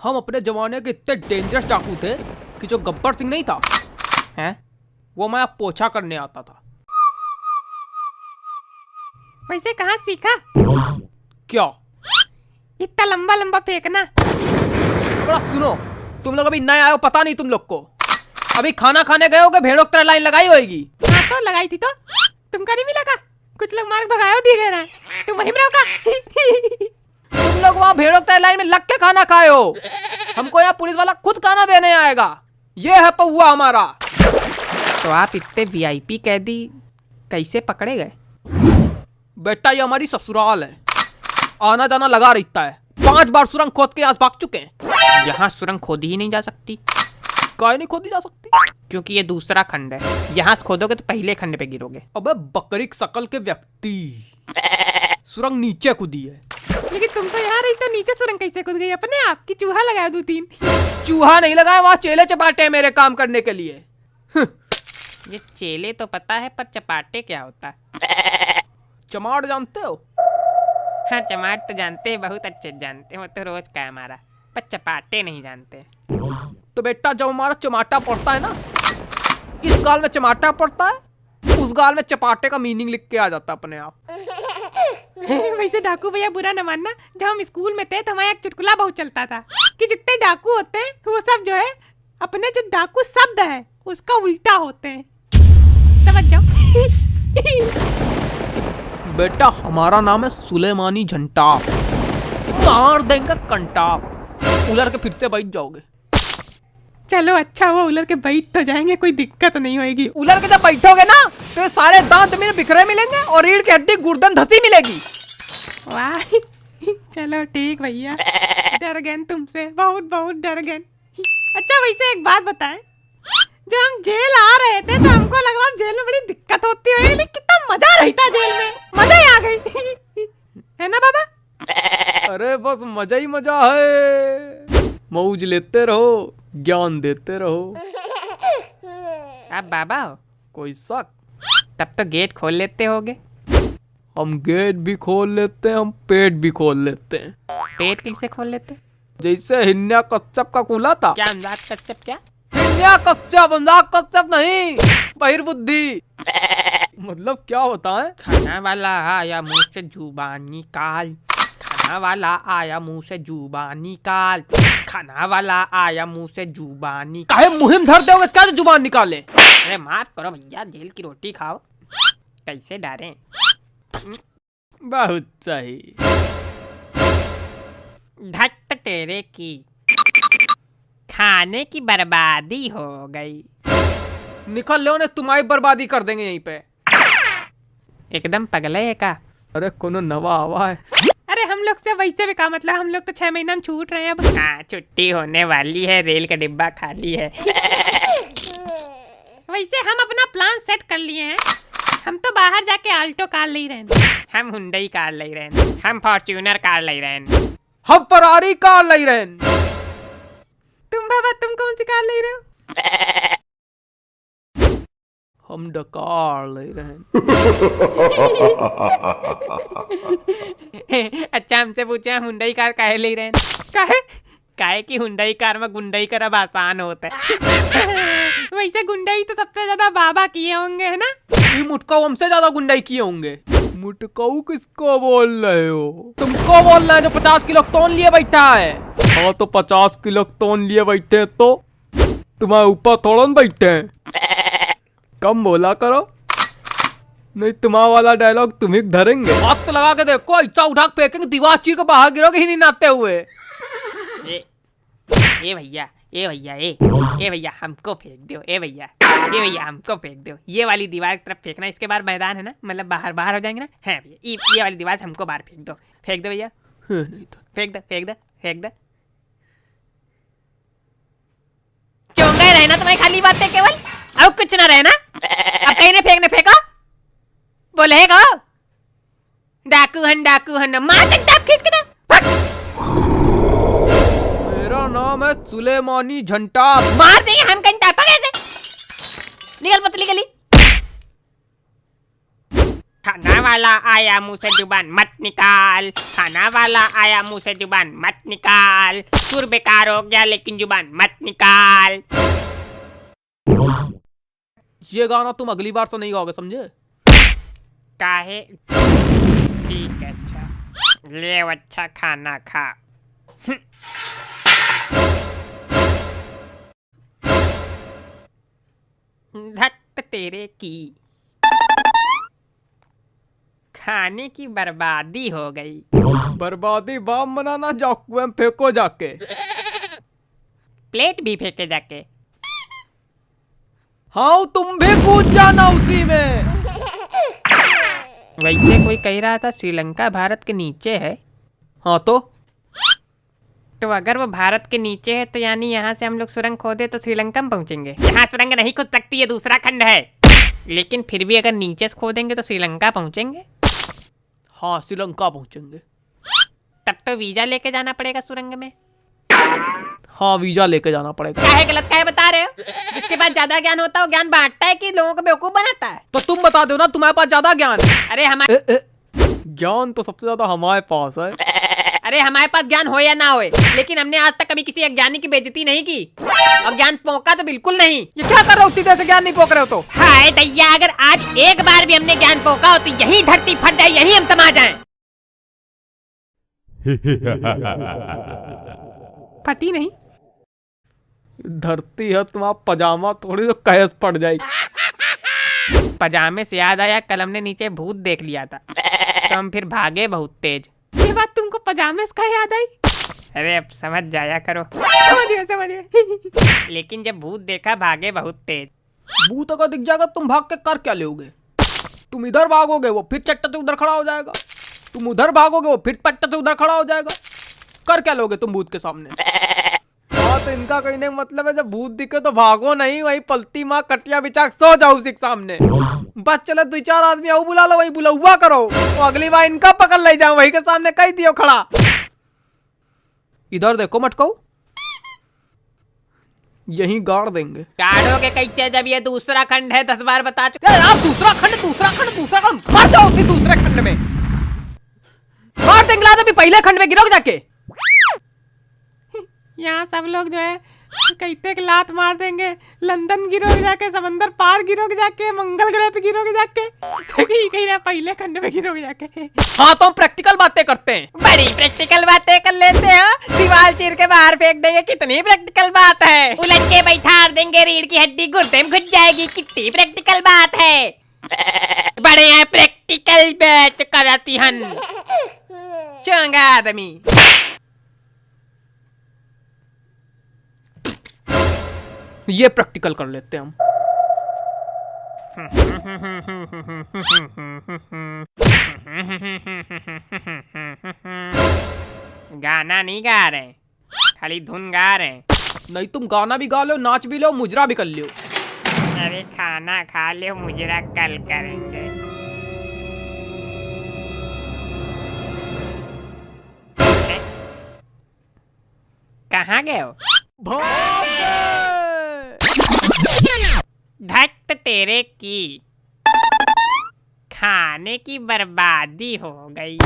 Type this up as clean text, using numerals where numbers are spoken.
हम अपने जमाने के इतने डेंजरस डाकू थे कि जो गब्बर सिंह नहीं था हैं, वो मैं पोछा करने आता था। वैसे कहाँ सीखा? क्या? इतना लंबा लंबा फेंकना। बड़ा सुनो, तुम लोग अभी नए आए हो, पता नहीं तुम लोग को। अभी खाना खाने गए होगे, भेड़ों की तरह लाइन लगाई होगी। हाँ तो लगाई थी तो तुमका नहीं मिला का? कुछ लोग मार्ग भगायो दिख रहा है, तुम वहीं में रहो का? तुम लोग वहाँ भेड़ों की तरह लाइन में लग के खाना खाए हो। हमको यहाँ पुलिस वाला खुद खाना देने आएगा। ये है पौआ हमारा। तो आप इतने वीआईपी कैदी कैसे पकड़े गए? बेटा ये हमारी ससुराल है, आना जाना लगा रहता है। 5 बार सुरंग खोद के यहाँ भाग चुके हैं। यहाँ सुरंग खोदी ही नहीं जा सकती। काहे नहीं खोदी जा सकती? क्योंकि ये दूसरा खंड है, यहाँ से खोदोगे तो पहले खंड पे गिरोगे। अबे बकरी की शकल के व्यक्ति, सुरंग नीचे कूदी है। लेकिन तुम तो यहाँ रही तो नीचे सुरंग कैसे कूद गई अपने आप की? चूहा लगाया 2-3। चूहा नहीं लगाया, वहाँ चेले चपाटे हैं मेरे काम करने के लिए। ये चेले तो पता है, पर चपाटे क्या होता है? चमाट जानते हो? हाँ चमाट तो जानते हैं, बहुत अच्छे जानते हैं, वो तो रोज का है हमारा। पर चपाटे नहीं जानते। तो बेटा जब हमारा चमाटा पड़ता है ना, इस गाल में चमाटा पड़ता है, उस गाल में चपाटे का मीनिंग लिख के आ जाता अपने आप। वैसे डाकू भैया बुरा न मानना, जब हम स्कूल में थे तो हमारा एक चुटकुला बहुत चलता था कि जितने डाकू होते हैं वो सब जो है अपने जो डाकू शब्द है उसका उल्टा होते हैं। समझ जाओ। बेटा हमारा नाम है सुलेमानी झंटा, मार देंगे कंटाप, उलर के फिर से बैठ जाओगे। चलो अच्छा हुआ उलर के बैठ तो जाएंगे, कोई दिक्कत नहीं होगी। उलर के जब बैठोगे ना तो सारे दांत जमीन बिखरे मिलेंगे और रीढ़ की हड्डी गुर्दन धसी मिलेगी। वाह चलो ठीक भैया, डर गए तुमसे, बहुत बहुत डर गए। अच्छा वैसे एक बात बताएं, जब हम जेल आ रहे थे तो हमको लग रहा जेल में बड़ी दिक्कत होती है, लेकिन कितना मजा रहता जेल में, मजा ही आ गई। है ना बाबा? अरे बस मजा ही मजा है, मौज लेते रहो, ज्ञान देते रहो। आप बाबा हो? कोई शक? तब तो गेट खोल लेते होगे। हम गेट भी खोल लेते हैं, हम पेट भी खोल लेते हैं। पेट कैसे खोल लेते? जैसे हिन्या कच्छप का खुला था। क्या अंदाज कच्चप? क्या हिन्या कच्छप, अंदाज कच्छप नहीं, बहिर्बुद्धि। मतलब क्या होता है? खाना वाला आया मुंह से जुबान निकाल, खाना वाला आया मुंह से जुबान निकाल, खाना वाला आया मुंह से जुबान निकाल। काहे मुहिम धर दोगे क्या जो जुबान निकाले? अरे माफ करो भैया, जेल की रोटी खाओ, कैसे डरे। बहुत सही। धत तेरे की, खाने की बर्बादी हो गई। निकल लो, ने तुम्हारी बर्बादी कर देंगे यहीं पे। एकदम पगले है का? अरे कोनो नवा आवा है। अरे हम लोग से वैसे भी का मतलब, हम लोग तो 6 महीना में छूट रहे हैं अब। हाँ छुट्टी होने वाली है, रेल का डिब्बा खाली है। वैसे हम अपना प्लान सेट कर लिए हैं, हम तो बाहर जाके आल्टो कार ले रहे हैं, हम हुंडई कार ले रहे हैं, हम फॉर्च्यूनर कार ले रहे हैं, हम फरारी कार ले रहे हैं। तुम बाबा तुम कौन सी कार ले रहे हो? हम डकार ले रहे हैं। अच्छा हमसे पूछे हम हुंडई कार काहे ले रहे हैं? काहे? काहे कि हुंडई कार में गुंडई करब आसान होता है। वैसे गुंडई तो सबसे ज्यादा बाबा किए होंगे, है ना? ये मुटकाऊ हमसे ज्यादा गुंडाई किए होंगे। मुटकाऊ किसको बोल रहे हो? तुमको बोल रहे हैं जो 50 किलो तोन लिए बैठा है। हाँ तो 50 किलो तोन लिए बैठे हैं तो तुम्हारे ऊपर थोड़ा न बैठे हैं। कम बोला करो, नहीं तुम्हारा वाला डायलॉग तुम ही धरेंगे। हाथ तो लगा के देखो, ऐसा उठा के फेंकेंगे दीवार चीर के बाहर गिरोगे ही नहीं नाते हुए। ए भैया, ए भैया, ए भैया हमको फेंक दो, ए भैया, ए भैया हमको फेंक दो। ये वाली दीवार की तरफ फेंकना, इसके बाद मैदान है ना, मतलब बाहर बाहर हो जाएंगे ना। है भैया, ये वाली दीवार से हमको बाहर फेंक दो, फेंक दो भैया, नहीं तो फेंक दो, फेंक दो, फेंक दो। चोंगा ही रहना तुम्हें, खाली बातें केवल, अब कुछ ना रहना। अब कहीं ने फेंकने फेंको, बोले गो डाकू हन मार सकता खींच के दो। मेरा नाम है सुलेमानी झंटा। मार देंगे हम घंटा कैसे? निकल पतली गली। खाना खाना वाला आया मुंह से जुबान मत निकाल, खाना वाला आया मुंह से जुबान मत निकाल, सुर बेकार हो गया लेकिन जुबान मत निकाल। ये गाना तुम अगली बार से नहीं गाओगे, समझे? काहे? ठीक है, अच्छा ले अच्छा खाना खा। धत तेरे की, खाने की बर्बादी हो गई। बर्बादी बम बनाना, जाओ कुएं में फेंको जाके। प्लेट भी फेंके जाके। हाँ तुम भी कूद जाना उसी में। वैसे कोई कह रहा था श्रीलंका भारत के नीचे है। हाँ तो अगर वो भारत के नीचे है तो यानी यहाँ से हम लोग सुरंग खोदे तो श्रीलंका में पहुँचेंगे। यहाँ सुरंग नहीं खोद सकती है, दूसरा खंड है। लेकिन फिर भी अगर नीचे से खोदेंगे तो श्रीलंका पहुँचेंगे। हाँ श्रीलंका पहुंचेंगे। तब तो वीजा लेके जाना पड़ेगा सुरंग में। हाँ वीजा लेके जाना पड़ेगा। क्या है गलत क्या है बता रहे हो? जिसके पास ज्यादा ज्ञान होता है वो ज्ञान बांटता है कि लोगों को बेवकूफ बनाता है? तो तुम बता दो ना, तुम्हारे पास ज्यादा ज्ञान है। अरे हमारे ज्ञान तो सबसे ज्यादा हमारे पास है। अरे हमारे पास ज्ञान हो या ना होए, लेकिन हमने आज तक कभी किसी अज्ञानी की बेइज्जती नहीं की और ज्ञान पोंका तो बिल्कुल नहीं। ये क्या कर रहे हो? सीधे से ज्ञान नहीं पोक रहे हो तो? हाय दैया, अगर आज एक बार भी हमने ज्ञान पोका हो तो यही धरती फट जाए, यही हम समा जाएं। फटी नहीं। धरती है तुम्हारा पजामा, थोड़ी तो कैस पड़ जाएगी। पजामे से याद आया, कल हमने नीचे भूत देख लिया था तो हम फिर भागे बहुत तेज। ये बात तुमको पजामे से क्या याद आई? अरे अब समझ जाया करो। समझिए। लेकिन जब भूत देखा भागे बहुत तेज। भूत अगर दिख जाएगा तुम भाग के कर क्या लोगे? तुम इधर भागोगे वो फिर चट्टा से उधर खड़ा हो जाएगा, तुम उधर भागोगे वो फिर चट्टा से उधर खड़ा हो जाएगा। कर क्या लोगे तुम भूत के सामने? हाँ तो इनका कहने का मतलब है जब भूत दिखे तो भागो नहीं, वही पलती माँ कटिया बिछा सो जाओ उसी के सामने। बस चलो 2-4 आदमी आओ बुला लो, वही बुला करो, तो अगली बार इनका पकड़ ले जाओ, वही के सामने कह दियो खड़ा। इधर देखो मटकाऊ, यहीं गाड़ देंगे। गाड़ोगे कैसे जब ये दूसरा खंड है? 10 बार बता चुके। यार दूसरा खंड मार जाओ उसी दूसरे खंड में, मार देंगे लाद अभी पहले खंड में गिरोगे जाके। यहाँ सब लोग जो है कहते कि लात मार देंगे, लंदन गिरोगे जाके, समंदर पार गिरोगे जाके, मंगल ग्रह पे गिरोगे जाके, कहीं ना पहले खंड में गिरोगे जाके। हाँ तो हम प्रैक्टिकल बातें करते हैं। बड़ी प्रैक्टिकल बातें कर लेते हो, दीवार चीर के बाहर फेंक देंगे, कितनी प्रैक्टिकल बात है। उलट के बैठा देंगे, रीढ़ की हड्डी गुर्दे में घुस जाएगी, कितनी प्रैक्टिकल बात है। बड़े हैं प्रैक्टिकल बैच कराती हन चंगा आदमी। ये प्रैक्टिकल कर लेते हैं हम। गाना नहीं गा रहे, खाली धुन गा रहे हैं। नहीं तुम गाना भी गा लो, नाच भी लो, मुजरा भी कर लो। अरे खाना खा लो, मुजरा कल करेंगे। कहाँ गए हो? धत तेरे की, खाने की बर्बादी हो गई।